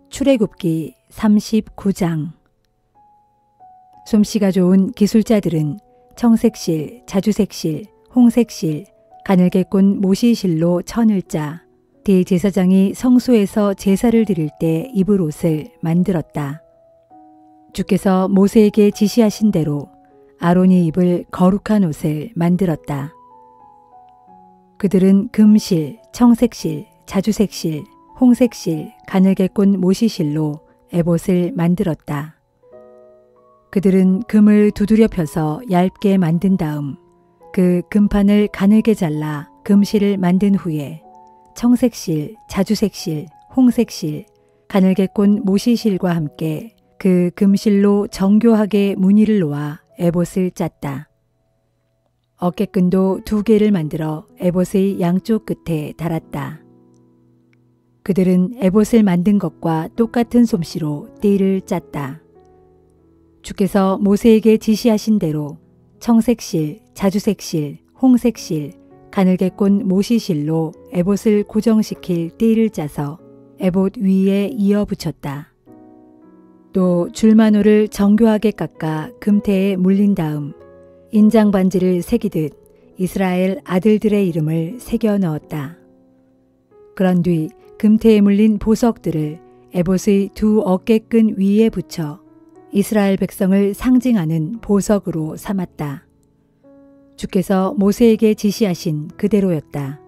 출애굽기 39장. 솜씨가 좋은 기술자들은 청색실, 자주색실, 홍색실, 가늘게 꼰 모시실로 천을 짜 대제사장이 성소에서 제사를 드릴 때 입을 옷을 만들었다. 주께서 모세에게 지시하신 대로 아론이 입을 거룩한 옷을 만들었다. 그들은 금실, 청색실, 자주색실, 홍색실, 가늘게 꼰 모시실로 에봇을 만들었다. 그들은 금을 두드려 펴서 얇게 만든 다음 그 금판을 가늘게 잘라 금실을 만든 후에 청색실, 자주색실, 홍색실, 가늘게 꼰 모시실과 함께 그 금실로 정교하게 무늬를 놓아 에봇을 짰다. 어깨끈도 2개를 만들어 에봇의 양쪽 끝에 달았다. 그들은 에봇을 만든 것과 똑같은 솜씨로 띠를 짰다. 주께서 모세에게 지시하신 대로 청색실, 자주색실, 홍색실, 가늘게 꼰 모시실로 에봇을 고정시킬 띠를 짜서 에봇 위에 이어 붙였다. 또 줄마노를 정교하게 깎아 금태에 물린 다음 인장 반지를 새기듯 이스라엘 아들들의 이름을 새겨 넣었다. 그런 뒤 금태에 물린 보석들을 에봇의 2 어깨끈 위에 붙여 이스라엘 백성을 상징하는 보석으로 삼았다. 주께서 모세에게 지시하신 그대로였다.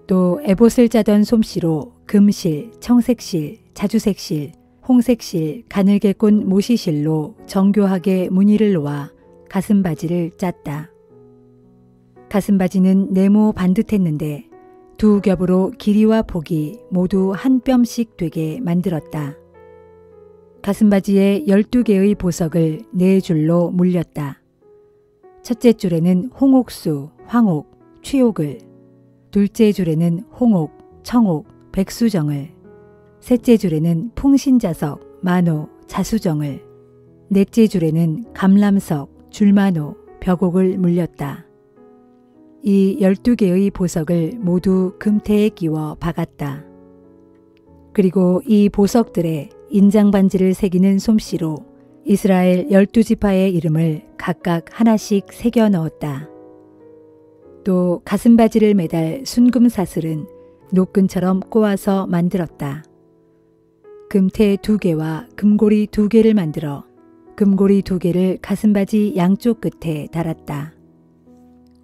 또 에봇을 짜던 솜씨로 금실, 청색실, 자주색실, 홍색실, 가늘게 꼰 모시실로 정교하게 무늬를 놓아 가슴바지를 짰다. 가슴바지는 네모 반듯했는데 2 겹으로 길이와 폭이 모두 한 뼘씩 되게 만들었다. 가슴바지에 12개의 보석을 4줄로 물렸다. 첫째 줄에는 홍옥수, 황옥, 취옥을, 둘째 줄에는 홍옥, 청옥, 백수정을, 셋째 줄에는 풍신자석, 만호, 자수정을, 넷째 줄에는 감람석, 줄만호, 벽옥을 물렸다. 이 12개의 보석을 모두 금태에 끼워 박았다. 그리고 이 보석들에 인장반지를 새기는 솜씨로 이스라엘 12지파의 이름을 각각 하나씩 새겨 넣었다. 또 가슴바지를 매달 순금사슬은 노끈처럼 꼬아서 만들었다. 금태 2개와 금고리 2개를 만들어 금고리 2개를 가슴바지 양쪽 끝에 달았다.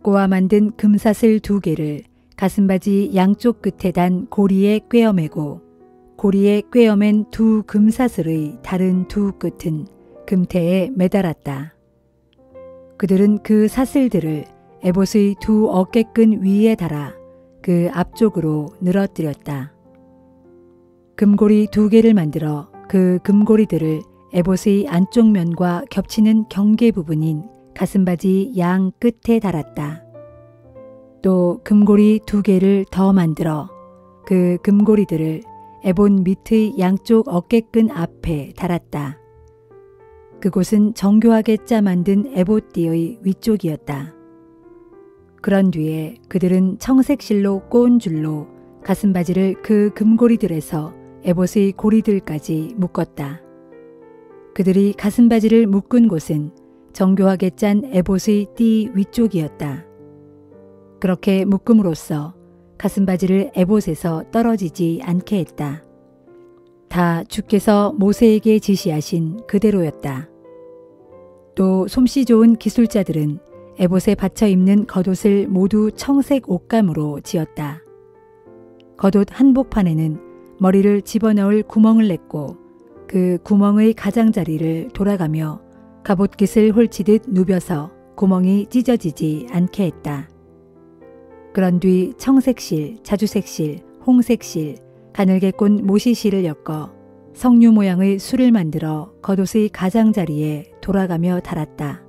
꼬아 만든 금사슬 2개를 가슴바지 양쪽 끝에 단 고리에 꿰어매고 고리에 꿰어맨 2 금사슬의 다른 2 끝은 금태에 매달았다. 그들은 그 사슬들을 에봇의 2 어깨끈 위에 달아 그 앞쪽으로 늘어뜨렸다. 금고리 2개를 만들어 그 금고리들을 에봇의 안쪽 면과 겹치는 경계 부분인 가슴바지 양 끝에 달았다. 또 금고리 2개를 더 만들어 그 금고리들을 에봇 밑의 양쪽 어깨끈 앞에 달았다. 그곳은 정교하게 짜 만든 에봇띠의 위쪽이었다. 그런 뒤에 그들은 청색실로 꼬은 줄로 가슴바지를 그 금고리들에서 에봇의 고리들까지 묶었다. 그들이 가슴바지를 묶은 곳은 정교하게 짠 에봇의 띠 위쪽이었다. 그렇게 묶음으로써 가슴바지를 에봇에서 떨어지지 않게 했다. 다 주께서 모세에게 지시하신 그대로였다. 또 솜씨 좋은 기술자들은 에봇에 받쳐 입는 겉옷을 모두 청색 옷감으로 지었다. 겉옷 한복판에는 머리를 집어넣을 구멍을 냈고 그 구멍의 가장자리를 돌아가며 갑옷깃을 홀치듯 누벼서 구멍이 찢어지지 않게 했다. 그런 뒤 청색실, 자주색실, 홍색실, 가늘게 꼰 모시실을 엮어 석류 모양의 술을 만들어 겉옷의 가장자리에 돌아가며 달았다.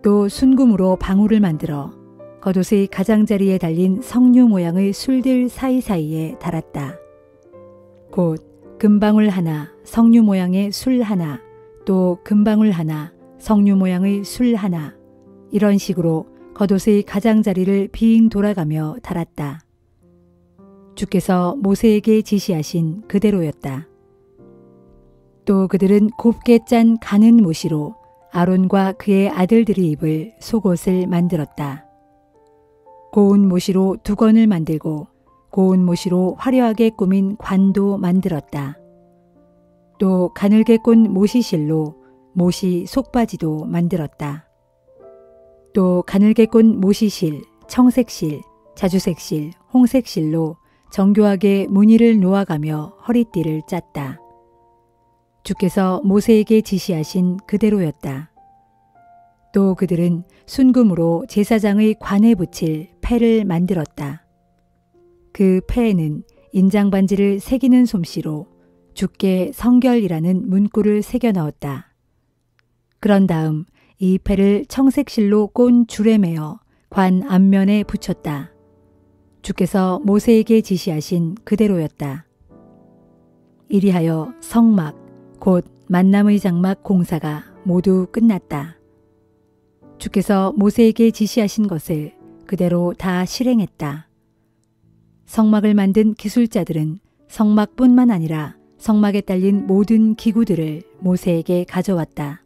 또 순금으로 방울을 만들어 겉옷의 가장자리에 달린 석류 모양의 술들 사이사이에 달았다. 곧 금방울 하나, 석류 모양의 술 하나, 또 금방울 하나, 석류 모양의 술 하나, 이런 식으로 겉옷의 가장자리를 빙 돌아가며 달았다. 주께서 모세에게 지시하신 그대로였다. 또 그들은 곱게 짠 가는 모시로 아론과 그의 아들들이 입을 속옷을 만들었다. 고운 모시로 두건을 만들고 고운 모시로 화려하게 꾸민 관도 만들었다. 또 가늘게 꼰 모시실로 모시 속바지도 만들었다. 또 가늘게 꼰 모시실, 청색실, 자주색실, 홍색실로 정교하게 무늬를 놓아가며 허리띠를 짰다. 주께서 모세에게 지시하신 그대로였다. 또 그들은 순금으로 제사장의 관에 붙일 패를 만들었다. 그 패에는 인장반지를 새기는 솜씨로 주께 성결이라는 문구를 새겨 넣었다. 그런 다음 이 패를 청색실로 꼰 줄에 매어 관 앞면에 붙였다. 주께서 모세에게 지시하신 그대로였다. 이리하여 성막, 곧 만남의 장막 공사가 모두 끝났다. 주께서 모세에게 지시하신 것을 그대로 다 실행했다. 성막을 만든 기술자들은 성막뿐만 아니라 성막에 딸린 모든 기구들을 모세에게 가져왔다.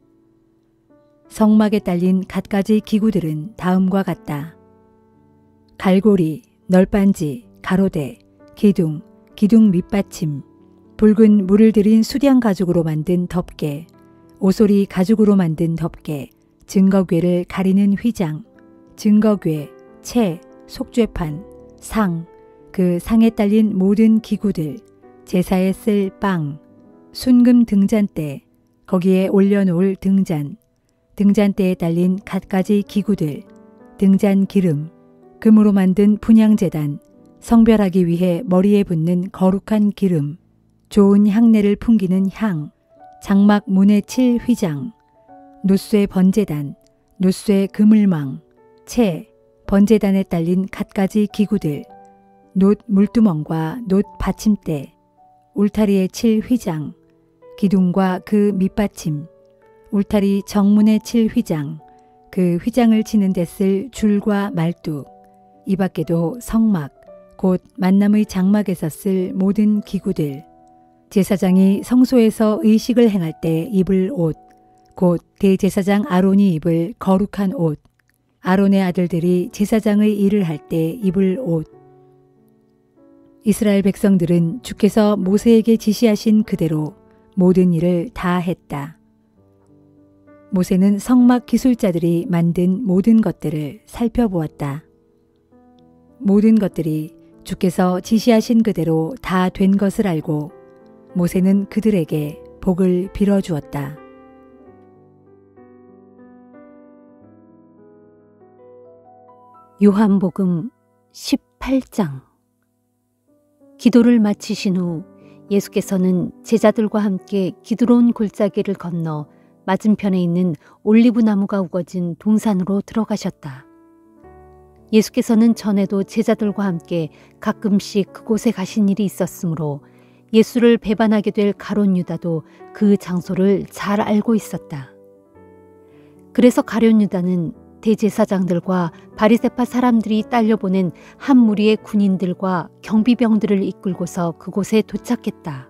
성막에 딸린 갖가지 기구들은 다음과 같다. 갈고리, 널빤지, 가로대, 기둥, 기둥 밑받침, 붉은 물을 들인 수량 가죽으로 만든 덮개, 오소리 가죽으로 만든 덮개, 증거궤를 가리는 휘장, 증거궤, 채, 속죄판, 상, 그 상에 딸린 모든 기구들, 제사에 쓸 빵, 순금 등잔대, 거기에 올려놓을 등잔, 등잔대에 딸린 갖가지 기구들, 등잔 기름, 금으로 만든 분향제단, 성별하기 위해 머리에 붓는 거룩한 기름, 좋은 향내를 풍기는 향, 장막 문에 칠 휘장, 노쇠 번제단, 노쇠 그물망, 채, 번제단에 딸린 갖가지 기구들, 놋 물두멍과 놋 받침대, 울타리에 칠 휘장, 기둥과 그 밑받침, 울타리 정문에 칠 휘장, 그 휘장을 치는 데 쓸 줄과 말뚝, 이 밖에도 성막, 곧 만남의 장막에서 쓸 모든 기구들, 제사장이 성소에서 의식을 행할 때 입을 옷, 곧 대제사장 아론이 입을 거룩한 옷, 아론의 아들들이 제사장의 일을 할 때 입을 옷. 이스라엘 백성들은 주께서 모세에게 지시하신 그대로 모든 일을 다 했다. 모세는 성막 기술자들이 만든 모든 것들을 살펴보았다. 모든 것들이 주께서 지시하신 그대로 다 된 것을 알고 모세는 그들에게 복을 빌어주었다. 요한복음 18장. 기도를 마치신 후 예수께서는 제자들과 함께 기드론 골짜기를 건너 맞은편에 있는 올리브 나무가 우거진 동산으로 들어가셨다. 예수께서는 전에도 제자들과 함께 가끔씩 그곳에 가신 일이 있었으므로 예수를 배반하게 될 가룟 유다도 그 장소를 잘 알고 있었다. 그래서 가룟 유다는 대제사장들과 바리새파 사람들이 딸려보낸 한 무리의 군인들과 경비병들을 이끌고서 그곳에 도착했다.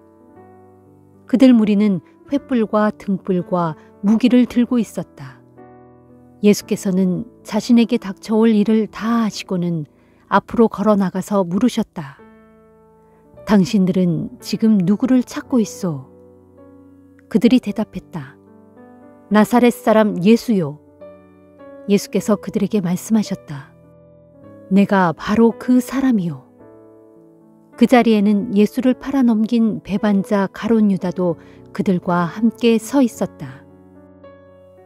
그들 무리는 횃불과 등불과 무기를 들고 있었다. 예수께서는 자신에게 닥쳐올 일을 다 아시고는 앞으로 걸어 나가서 물으셨다. 당신들은 지금 누구를 찾고 있소? 그들이 대답했다. 나사렛 사람 예수요. 예수께서 그들에게 말씀하셨다. 내가 바로 그 사람이요. 그 자리에는 예수를 팔아넘긴 배반자 가룟 유다도 그들과 함께 서 있었다.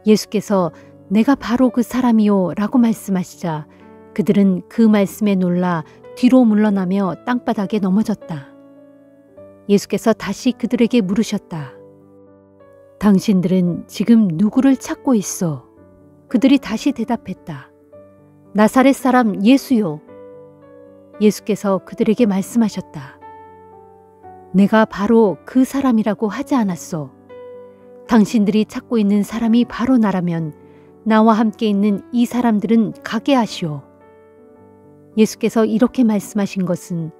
예수께서 내가 바로 그 사람이요 라고 말씀하시자 그들은 그 말씀에 놀라 뒤로 물러나며 땅바닥에 넘어졌다. 예수께서 다시 그들에게 물으셨다. 당신들은 지금 누구를 찾고 있어? 그들이 다시 대답했다. 나사렛 사람 예수요. 예수께서 그들에게 말씀하셨다. 내가 바로 그 사람이라고 하지 않았소. 당신들이 찾고 있는 사람이 바로 나라면 나와 함께 있는 이 사람들은 가게 하시오. 예수께서 이렇게 말씀하신 것은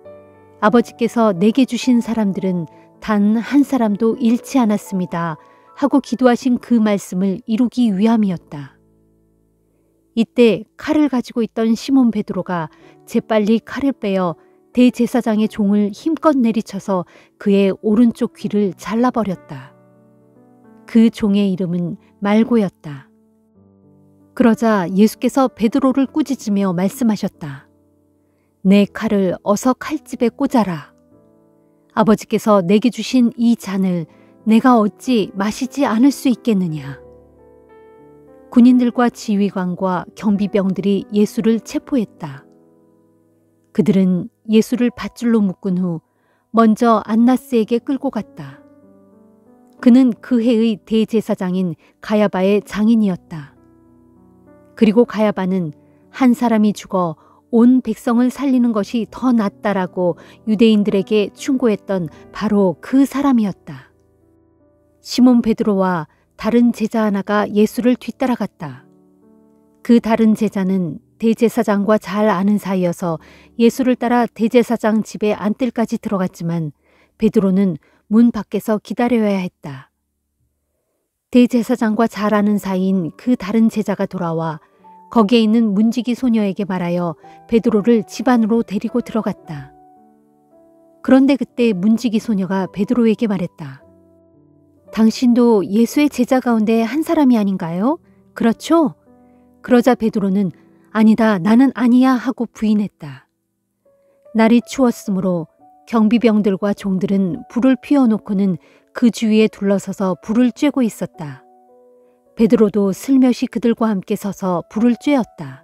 아버지께서 내게 주신 사람들은 단 한 사람도 잃지 않았습니다 하고 기도하신 그 말씀을 이루기 위함이었다. 이때 칼을 가지고 있던 시몬 베드로가 재빨리 칼을 빼어 대제사장의 종을 힘껏 내리쳐서 그의 오른쪽 귀를 잘라버렸다. 그 종의 이름은 말고였다. 그러자 예수께서 베드로를 꾸짖으며 말씀하셨다. 내 칼을 어서 칼집에 꽂아라. 아버지께서 내게 주신 이 잔을 내가 어찌 마시지 않을 수 있겠느냐. 군인들과 지휘관과 경비병들이 예수를 체포했다. 그들은 예수를 밧줄로 묶은 후 먼저 안나스에게 끌고 갔다. 그는 그 해의 대제사장인 가야바의 장인이었다. 그리고 가야바는 한 사람이 죽어 온 백성을 살리는 것이 더 낫다라고 유대인들에게 충고했던 바로 그 사람이었다. 시몬 베드로와 다른 제자 하나가 예수를 뒤따라갔다. 그 다른 제자는 대제사장과 잘 아는 사이여서 예수를 따라 대제사장 집에 안뜰까지 들어갔지만 베드로는 문 밖에서 기다려야 했다. 대제사장과 잘 아는 사이인 그 다른 제자가 돌아와 거기에 있는 문지기 소녀에게 말하여 베드로를 집 안으로 데리고 들어갔다. 그런데 그때 문지기 소녀가 베드로에게 말했다. 당신도 예수의 제자 가운데 한 사람이 아닌가요? 그렇죠? 그러자 베드로는 아니다, 나는 아니야 하고 부인했다. 날이 추웠으므로 경비병들과 종들은 불을 피워놓고는 그 주위에 둘러서서 불을 쬐고 있었다. 베드로도 슬며시 그들과 함께 서서 불을 쬐었다.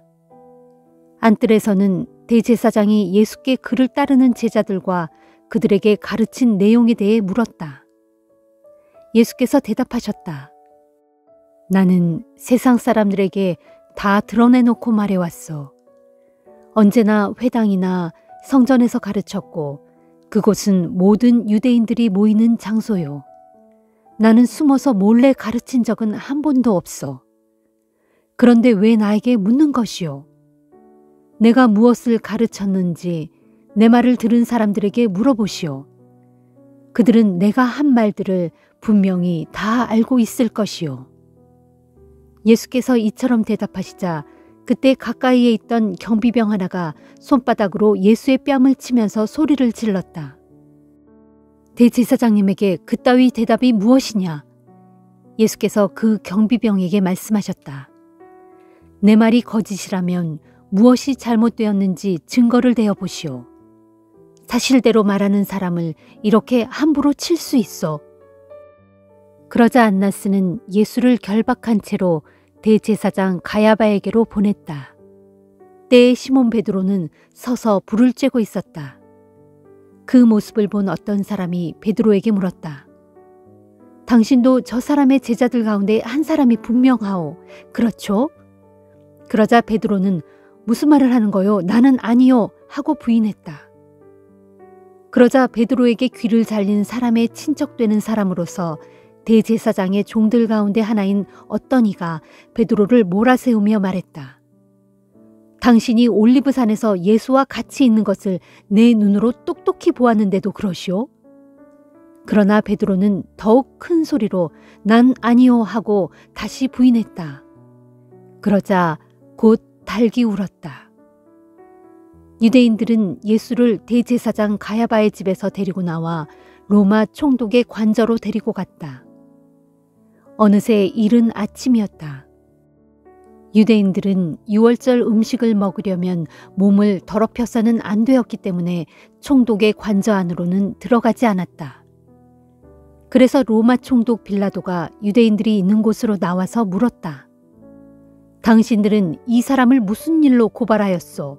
안뜰에서는 대제사장이 예수께 그를 따르는 제자들과 그들에게 가르친 내용에 대해 물었다. 예수께서 대답하셨다. 나는 세상 사람들에게 다 드러내놓고 말해왔어. 언제나 회당이나 성전에서 가르쳤고 그곳은 모든 유대인들이 모이는 장소요. 나는 숨어서 몰래 가르친 적은 한 번도 없어. 그런데 왜 나에게 묻는 것이요? 내가 무엇을 가르쳤는지 내 말을 들은 사람들에게 물어보시오. 그들은 내가 한 말들을 분명히 다 알고 있을 것이요. 예수께서 이처럼 대답하시자 그때 가까이에 있던 경비병 하나가 손바닥으로 예수의 뺨을 치면서 소리를 질렀다. 대제사장님에게 그따위 대답이 무엇이냐? 예수께서 그 경비병에게 말씀하셨다. 내 말이 거짓이라면 무엇이 잘못되었는지 증거를 대어 보시오. 사실대로 말하는 사람을 이렇게 함부로 칠 수 있어. 그러자 안나스는 예수를 결박한 채로 대제사장 가야바에게로 보냈다. 때에 시몬 베드로는 서서 불을 쬐고 있었다. 그 모습을 본 어떤 사람이 베드로에게 물었다. 당신도 저 사람의 제자들 가운데 한 사람이 분명하오. 그렇죠? 그러자 베드로는 무슨 말을 하는 거요? 나는 아니요 하고 부인했다. 그러자 베드로에게 귀를 잘린 사람의 친척되는 사람으로서 대제사장의 종들 가운데 하나인 어떤 이가 베드로를 몰아세우며 말했다. 당신이 올리브산에서 예수와 같이 있는 것을 내 눈으로 똑똑히 보았는데도 그러시오? 그러나 베드로는 더욱 큰 소리로 난 아니요 하고 다시 부인했다. 그러자 곧 달기 울었다. 유대인들은 예수를 대제사장 가야바의 집에서 데리고 나와 로마 총독의 관저로 데리고 갔다. 어느새 이른 아침이었다. 유대인들은 유월절 음식을 먹으려면 몸을 더럽혀서는 안 되었기 때문에 총독의 관저 안으로는 들어가지 않았다. 그래서 로마 총독 빌라도가 유대인들이 있는 곳으로 나와서 물었다. 당신들은 이 사람을 무슨 일로 고발하였소?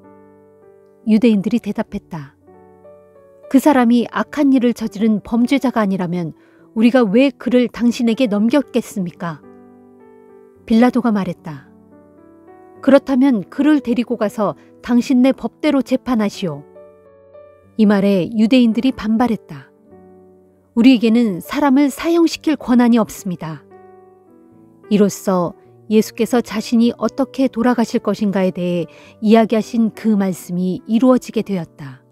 유대인들이 대답했다. 그 사람이 악한 일을 저지른 범죄자가 아니라면 우리가 왜 그를 당신에게 넘겼겠습니까? 빌라도가 말했다. 그렇다면 그를 데리고 가서 당신네 법대로 재판하시오. 이 말에 유대인들이 반발했다. 우리에게는 사람을 사형시킬 권한이 없습니다. 이로써 예수께서 자신이 어떻게 돌아가실 것인가에 대해 이야기하신 그 말씀이 이루어지게 되었다.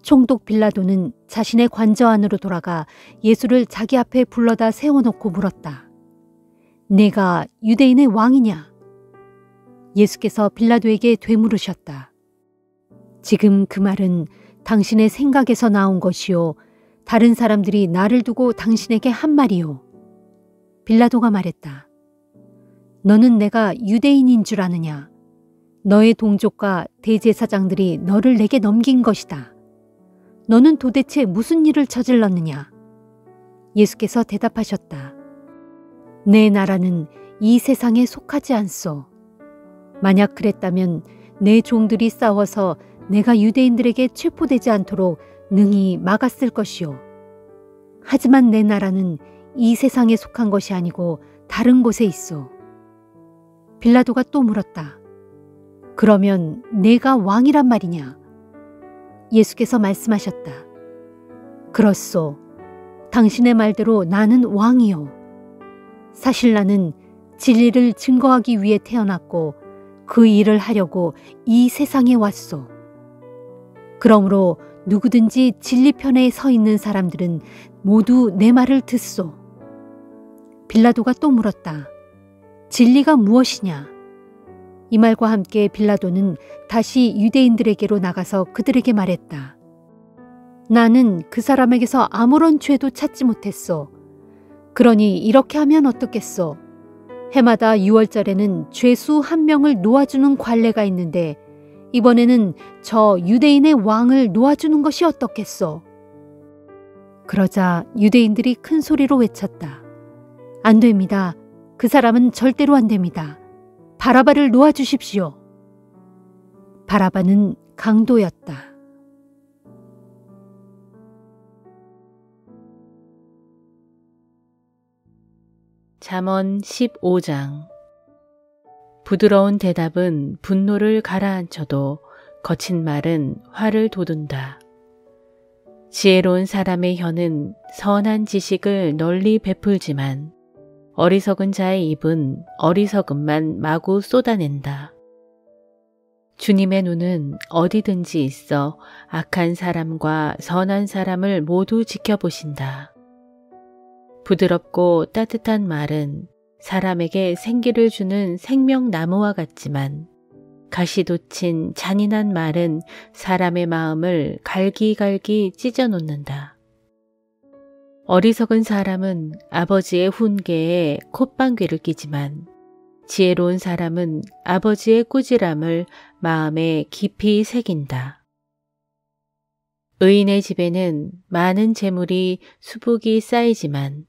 총독 빌라도는 자신의 관저 안으로 돌아가 예수를 자기 앞에 불러다 세워놓고 물었다. 내가 유대인의 왕이냐? 예수께서 빌라도에게 되물으셨다. 지금 그 말은 당신의 생각에서 나온 것이요. 다른 사람들이 나를 두고 당신에게 한 말이요. 빌라도가 말했다. 너는 내가 유대인인 줄 아느냐? 너의 동족과 대제사장들이 너를 내게 넘긴 것이다. 너는 도대체 무슨 일을 저질렀느냐? 예수께서 대답하셨다. 내 나라는 이 세상에 속하지 않소. 만약 그랬다면 내 종들이 싸워서 내가 유대인들에게 체포되지 않도록 능히 막았을 것이요. 하지만 내 나라는 이 세상에 속한 것이 아니고 다른 곳에 있어. 빌라도가 또 물었다. 그러면 내가 왕이란 말이냐? 예수께서 말씀하셨다. 그렇소. 당신의 말대로 나는 왕이요. 사실 나는 진리를 증거하기 위해 태어났고 그 일을 하려고 이 세상에 왔소. 그러므로 누구든지 진리 편에 서 있는 사람들은 모두 내 말을 듣소. 빌라도가 또 물었다. 진리가 무엇이냐? 이 말과 함께 빌라도는 다시 유대인들에게로 나가서 그들에게 말했다. 나는 그 사람에게서 아무런 죄도 찾지 못했소. 그러니 이렇게 하면 어떻겠소? 해마다 6월절에는 죄수 한 명을 놓아주는 관례가 있는데 이번에는 저 유대인의 왕을 놓아주는 것이 어떻겠소? 그러자 유대인들이 큰 소리로 외쳤다. 안 됩니다. 그 사람은 절대로 안 됩니다. 바라바를 놓아주십시오. 바라바는 강도였다. 잠언 15장. 부드러운 대답은 분노를 가라앉혀도 거친 말은 화를 돋운다. 지혜로운 사람의 혀는 선한 지식을 널리 베풀지만 어리석은 자의 입은 어리석음만 마구 쏟아낸다. 주님의 눈은 어디든지 있어 악한 사람과 선한 사람을 모두 지켜보신다. 부드럽고 따뜻한 말은 사람에게 생기를 주는 생명나무와 같지만 가시돋친 잔인한 말은 사람의 마음을 갈기갈기 찢어놓는다. 어리석은 사람은 아버지의 훈계에 콧방귀를 끼지만 지혜로운 사람은 아버지의 꾸지람을 마음에 깊이 새긴다. 의인의 집에는 많은 재물이 수북이 쌓이지만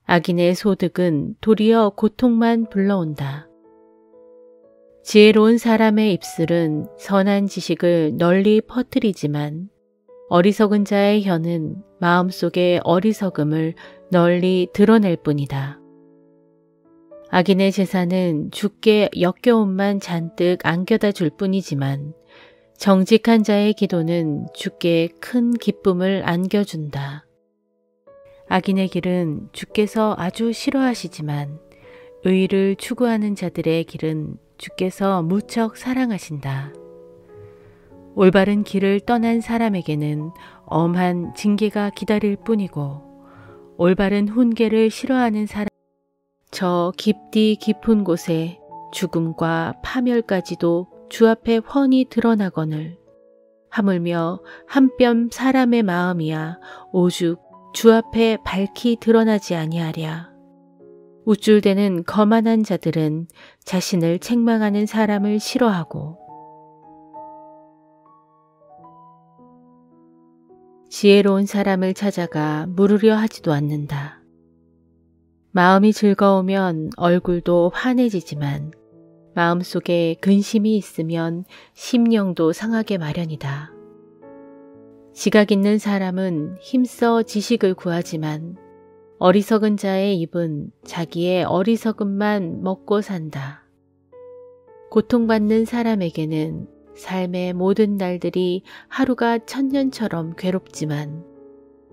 악인의 소득은 도리어 고통만 불러온다. 지혜로운 사람의 입술은 선한 지식을 널리 퍼뜨리지만 어리석은 자의 혀는 마음속의 어리석음을 널리 드러낼 뿐이다. 악인의 제사는 주께 역겨움만 잔뜩 안겨다 줄 뿐이지만 정직한 자의 기도는 주께 큰 기쁨을 안겨준다. 악인의 길은 주께서 아주 싫어하시지만 의를 추구하는 자들의 길은 주께서 무척 사랑하신다. 올바른 길을 떠난 사람에게는 엄한 징계가 기다릴 뿐이고 올바른 훈계를 싫어하는 사람 저 깊디 깊은 곳에 죽음과 파멸까지도 주 앞에 훤히 드러나거늘 하물며 한 뼘 사람의 마음이야 오죽 주 앞에 밝히 드러나지 아니하랴. 우쭐대는 거만한 자들은 자신을 책망하는 사람을 싫어하고 지혜로운 사람을 찾아가 물으려 하지도 않는다. 마음이 즐거우면 얼굴도 환해지지만 마음속에 근심이 있으면 심령도 상하게 마련이다. 지각 있는 사람은 힘써 지식을 구하지만 어리석은 자의 입은 자기의 어리석음만 먹고 산다. 고통받는 사람에게는 삶의 모든 날들이 하루가 천년처럼 괴롭지만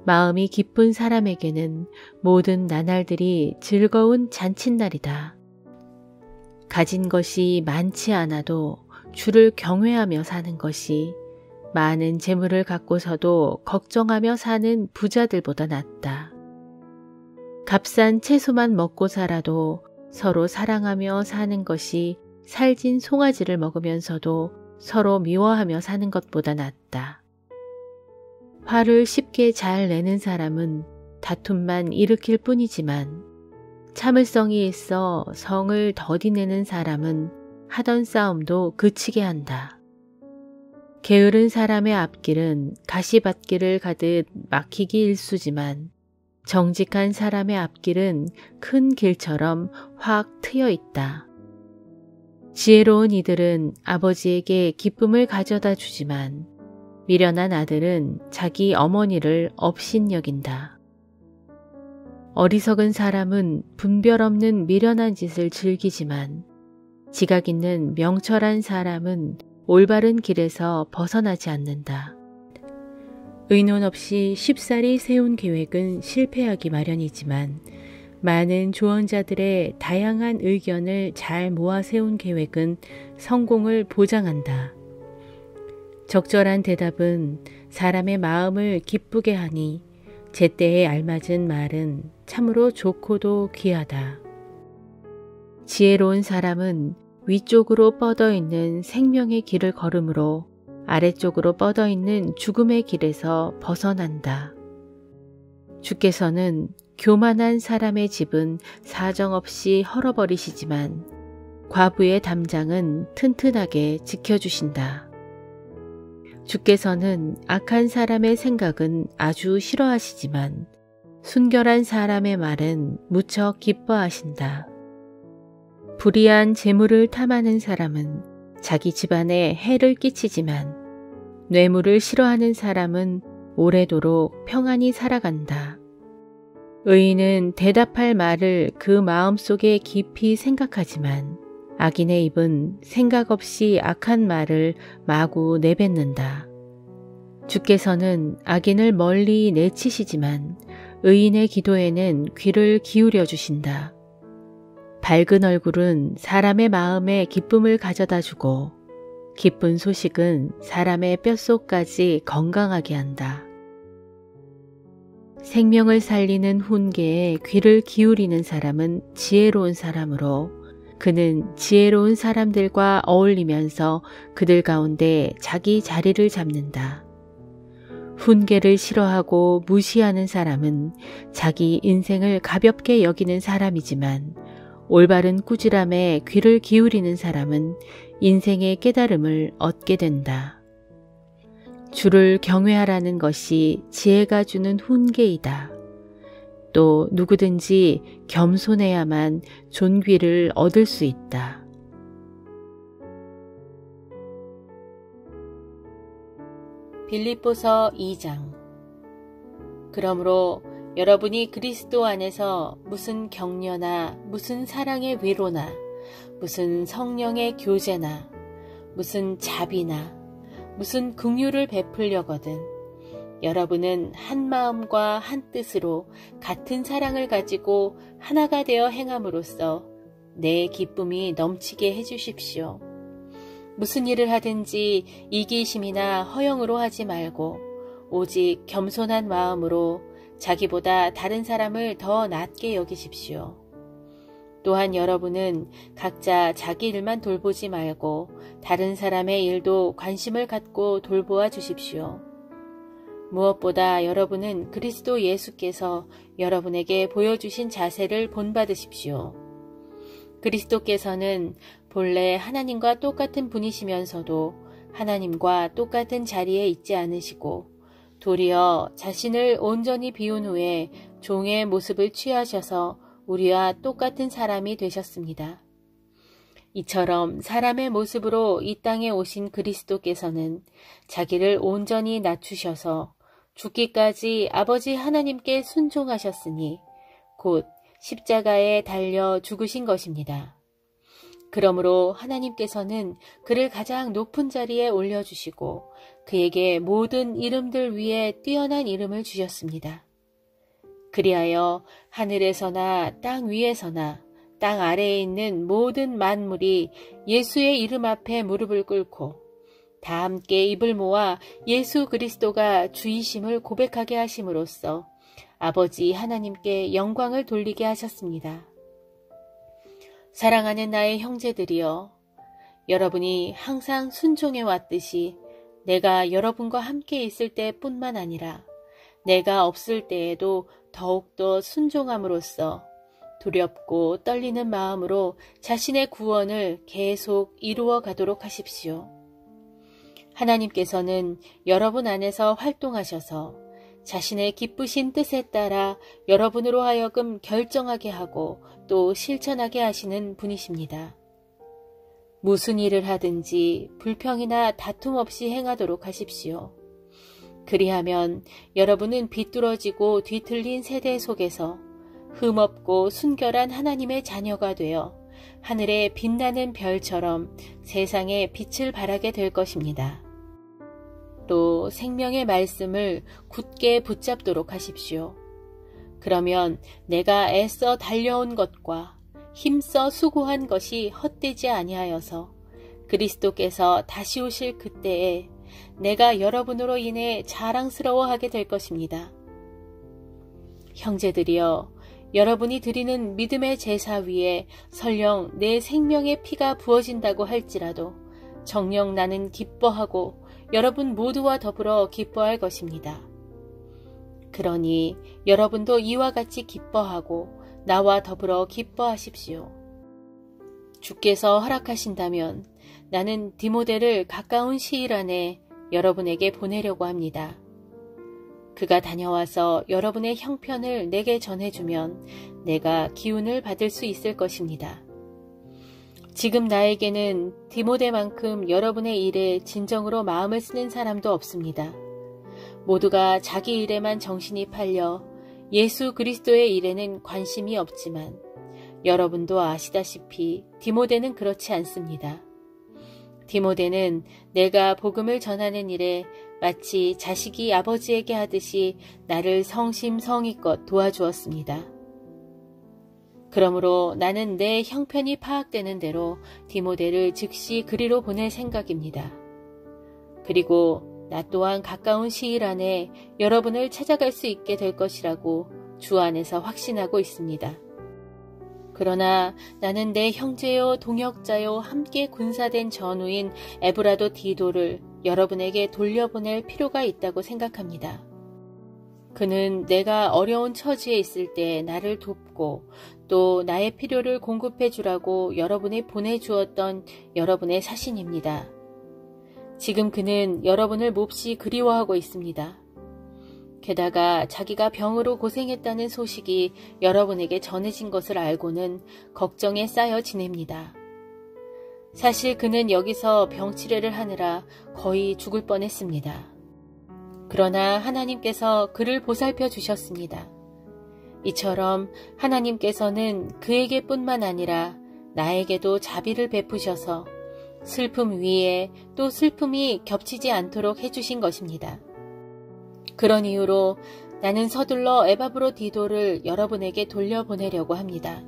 마음이 기쁜 사람에게는 모든 나날들이 즐거운 잔칫날이다. 가진 것이 많지 않아도 주를 경외하며 사는 것이 많은 재물을 갖고서도 걱정하며 사는 부자들보다 낫다. 값싼 채소만 먹고 살아도 서로 사랑하며 사는 것이 살진 송아지를 먹으면서도 서로 미워하며 사는 것보다 낫다. 화를 쉽게 잘 내는 사람은 다툼만 일으킬 뿐이지만 참을성이 있어 성을 더디내는 사람은 하던 싸움도 그치게 한다. 게으른 사람의 앞길은 가시밭길을 가듯 막히기 일쑤지만 정직한 사람의 앞길은 큰 길처럼 확 트여 있다. 지혜로운 이들은 아버지에게 기쁨을 가져다 주지만 미련한 아들은 자기 어머니를 업신여긴다. 어리석은 사람은 분별 없는 미련한 짓을 즐기지만 지각 있는 명철한 사람은 올바른 길에서 벗어나지 않는다. 의논 없이 쉽사리 세운 계획은 실패하기 마련이지만 많은 조언자들의 다양한 의견을 잘 모아 세운 계획은 성공을 보장한다. 적절한 대답은 사람의 마음을 기쁘게 하니 제때에 알맞은 말은 참으로 좋고도 귀하다. 지혜로운 사람은 위쪽으로 뻗어 있는 생명의 길을 걸음으로 아래쪽으로 뻗어 있는 죽음의 길에서 벗어난다. 주께서는 교만한 사람의 집은 사정없이 헐어버리시지만 과부의 담장은 튼튼하게 지켜주신다. 주께서는 악한 사람의 생각은 아주 싫어하시지만 순결한 사람의 말은 무척 기뻐하신다. 불의한 재물을 탐하는 사람은 자기 집안에 해를 끼치지만 뇌물을 싫어하는 사람은 오래도록 평안히 살아간다. 의인은 대답할 말을 그 마음속에 깊이 생각하지만 악인의 입은 생각 없이 악한 말을 마구 내뱉는다. 주께서는 악인을 멀리 내치시지만 의인의 기도에는 귀를 기울여 주신다. 밝은 얼굴은 사람의 마음에 기쁨을 가져다 주고 기쁜 소식은 사람의 뼛속까지 건강하게 한다. 생명을 살리는 훈계에 귀를 기울이는 사람은 지혜로운 사람으로 그는 지혜로운 사람들과 어울리면서 그들 가운데 자기 자리를 잡는다. 훈계를 싫어하고 무시하는 사람은 자기 인생을 가볍게 여기는 사람이지만 올바른 꾸지람에 귀를 기울이는 사람은 인생의 깨달음을 얻게 된다. 주를 경외하라는 것이 지혜가 주는 훈계이다. 또 누구든지 겸손해야만 존귀를 얻을 수 있다. 빌립보서 2장. 그러므로 여러분이 그리스도 안에서 무슨 격려나 무슨 사랑의 위로나 무슨 성령의 교제나 무슨 자비나 무슨 긍휼을 베풀려거든 여러분은 한 마음과 한 뜻으로 같은 사랑을 가지고 하나가 되어 행함으로써 내 기쁨이 넘치게 해주십시오. 무슨 일을 하든지 이기심이나 허영으로 하지 말고 오직 겸손한 마음으로 자기보다 다른 사람을 더 낮게 여기십시오. 또한 여러분은 각자 자기 일만 돌보지 말고 다른 사람의 일도 관심을 갖고 돌보아 주십시오. 무엇보다 여러분은 그리스도 예수께서 여러분에게 보여주신 자세를 본받으십시오. 그리스도께서는 본래 하나님과 똑같은 분이시면서도 하나님과 똑같은 자리에 있지 않으시고 도리어 자신을 온전히 비운 후에 종의 모습을 취하셔서 우리와 똑같은 사람이 되셨습니다. 이처럼 사람의 모습으로 이 땅에 오신 그리스도께서는 자기를 온전히 낮추셔서 죽기까지 아버지 하나님께 순종하셨으니 곧 십자가에 달려 죽으신 것입니다. 그러므로 하나님께서는 그를 가장 높은 자리에 올려주시고 그에게 모든 이름들 위에 뛰어난 이름을 주셨습니다. 그리하여 하늘에서나 땅 위에서나 땅 아래에 있는 모든 만물이 예수의 이름 앞에 무릎을 꿇고 다 함께 입을 모아 예수 그리스도가 주이심을 고백하게 하심으로써 아버지 하나님께 영광을 돌리게 하셨습니다. 사랑하는 나의 형제들이여, 여러분이 항상 순종해 왔듯이 내가 여러분과 함께 있을 때뿐만 아니라 내가 없을 때에도 더욱더 순종함으로써 두렵고 떨리는 마음으로 자신의 구원을 계속 이루어 가도록 하십시오. 하나님께서는 여러분 안에서 활동하셔서 자신의 기쁘신 뜻에 따라 여러분으로 하여금 결정하게 하고 또 실천하게 하시는 분이십니다. 무슨 일을 하든지 불평이나 다툼 없이 행하도록 하십시오. 그리하면 여러분은 비뚤어지고 뒤틀린 세대 속에서 흠없고 순결한 하나님의 자녀가 되어 하늘의 빛나는 별처럼 세상에 빛을 발하게 될 것입니다. 또 생명의 말씀을 굳게 붙잡도록 하십시오. 그러면 내가 애써 달려온 것과 힘써 수고한 것이 헛되지 아니하여서 그리스도께서 다시 오실 그때에 내가 여러분으로 인해 자랑스러워하게 될 것입니다. 형제들이여, 여러분이 드리는 믿음의 제사 위에 설령 내 생명의 피가 부어진다고 할지라도 정녕 나는 기뻐하고 여러분 모두와 더불어 기뻐할 것입니다. 그러니 여러분도 이와 같이 기뻐하고 나와 더불어 기뻐하십시오. 주께서 허락하신다면 나는 디모데를 가까운 시일 안에 여러분에게 보내려고 합니다. 그가 다녀와서 여러분의 형편을 내게 전해주면 내가 기운을 받을 수 있을 것입니다. 지금 나에게는 디모데만큼 여러분의 일에 진정으로 마음을 쓰는 사람도 없습니다. 모두가 자기 일에만 정신이 팔려 예수 그리스도의 일에는 관심이 없지만 여러분도 아시다시피 디모데는 그렇지 않습니다. 디모데는 내가 복음을 전하는 일에 마치 자식이 아버지에게 하듯이 나를 성심성의껏 도와주었습니다. 그러므로 나는 내 형편이 파악되는 대로 디모데를 즉시 그리로 보낼 생각입니다. 그리고 나 또한 가까운 시일 안에 여러분을 찾아갈 수 있게 될 것이라고 주 안에서 확신하고 있습니다. 그러나 나는 내 형제요 동역자요 함께 군사된 전우인 에브라도 디도를 여러분에게 돌려보낼 필요가 있다고 생각합니다. 그는 내가 어려운 처지에 있을 때 나를 돕고 또 나의 필요를 공급해 주라고 여러분이 보내주었던 여러분의 사신입니다. 지금 그는 여러분을 몹시 그리워하고 있습니다. 게다가 자기가 병으로 고생했다는 소식이 여러분에게 전해진 것을 알고는 걱정에 쌓여 지냅니다. 사실 그는 여기서 병치레를 하느라 거의 죽을 뻔했습니다. 그러나 하나님께서 그를 보살펴 주셨습니다. 이처럼 하나님께서는 그에게 뿐만 아니라 나에게도 자비를 베푸셔서 슬픔 위에 또 슬픔이 겹치지 않도록 해주신 것입니다. 그런 이유로 나는 서둘러 에바브로 디도를 여러분에게 돌려보내려고 합니다.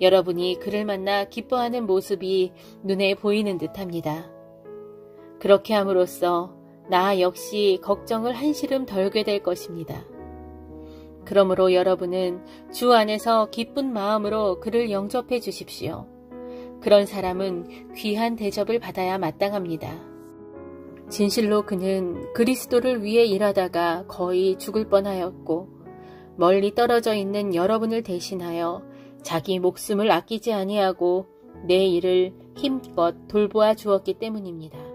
여러분이 그를 만나 기뻐하는 모습이 눈에 보이는 듯합니다. 그렇게 함으로써 나 역시 걱정을 한시름 덜게 될 것입니다. 그러므로 여러분은 주 안에서 기쁜 마음으로 그를 영접해 주십시오. 그런 사람은 귀한 대접을 받아야 마땅합니다. 진실로 그는 그리스도를 위해 일하다가 거의 죽을 뻔하였고 멀리 떨어져 있는 여러분을 대신하여 자기 목숨을 아끼지 아니하고 내 일을 힘껏 돌보아 주었기 때문입니다.